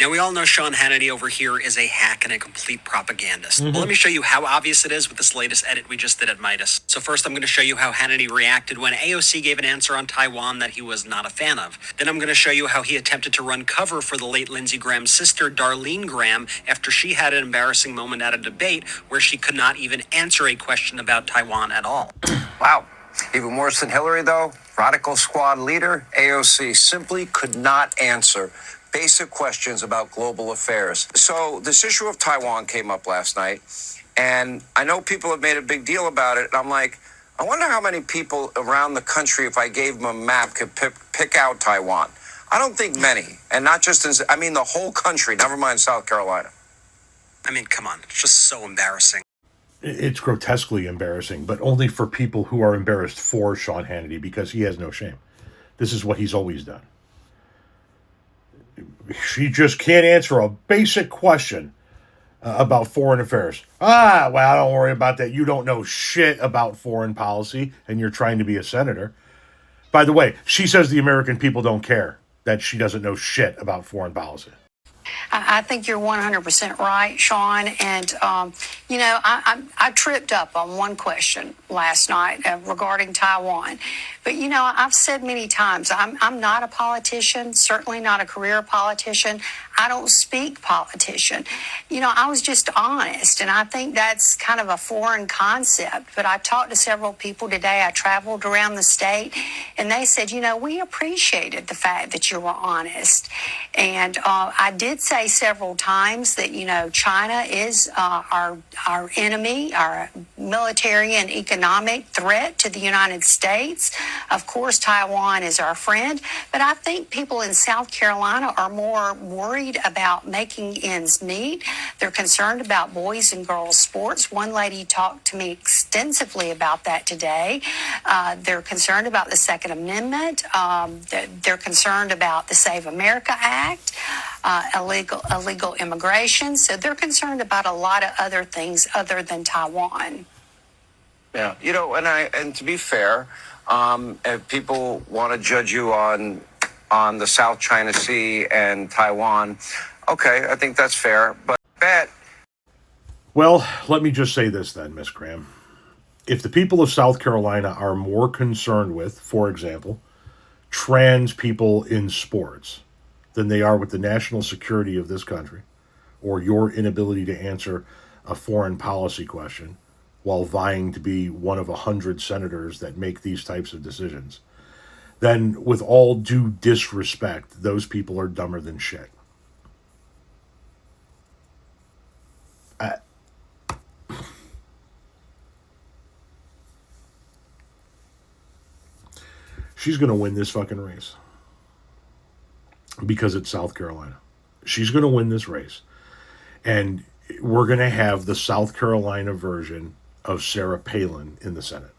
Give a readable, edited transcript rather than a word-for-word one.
Now, we all know Sean Hannity over here is a hack and a complete propagandist. Well, let me show you how obvious it is with this latest edit we just did at Midas. So first, I'm going to show you how Hannity reacted when AOC gave an answer on Taiwan that he was not a fan of. Then I'm going to show you how he attempted to run cover for the late Lindsey Graham's sister, Darlene Graham, after she had an embarrassing moment at a debate where she could not even answer a question about Taiwan at all. Wow. Even worse than Hillary, though, Radical Squad leader AOC simply could not answer basic questions about global affairs. So this issue of Taiwan came up last night, and I know people have made a big deal about it. And I'm like, I wonder how many people around the country, if I gave them a map, could pick out Taiwan. I don't think many, and not just in, the whole country, never mind South Carolina. I mean, come on, it's just so embarrassing. It's grotesquely embarrassing, but only for people who are embarrassed for Sean Hannity, because he has no shame. This is what he's always done. She just can't answer a basic question about foreign affairs. Well, don't worry about that. You don't know shit about foreign policy, and you're trying to be a senator. By the way, she says the American people don't care that she doesn't know shit about foreign policy. I think you're 100% right, Sean. And, I tripped up on one question last night regarding Taiwan. But, I've said many times, I'm not a politician, certainly not a career politician. I don't speak politician. I was just honest, and I think that's kind of a foreign concept. But I talked to several people today. I traveled around the state, and they said, we appreciated the fact that you were honest. And I did say several times that, China is our enemy, our military and economic threat to the United States. Of course, Taiwan is our friend. But I think people in South Carolina are more worried about making ends meet. They're concerned about boys and girls sports. One lady talked to me extensively about that today. They're concerned about the Second Amendment. They're concerned about the Save America Act, illegal immigration. So they're concerned about a lot of other things other than Taiwan. Yeah, and to be fair, if people want to judge you on the South China Sea and Taiwan, okay, I think that's fair. But Well, let me just say this then, Miss Graham. If the people of South Carolina are more concerned with, for example, trans people in sports than they are with the national security of this country, or your inability to answer a foreign policy question while vying to be one of 100 senators that make these types of decisions, then with all due disrespect, those people are dumber than shit. She's going to win this fucking race because it's South Carolina. She's going to win this race. And we're going to have the South Carolina version of Sarah Palin in the Senate.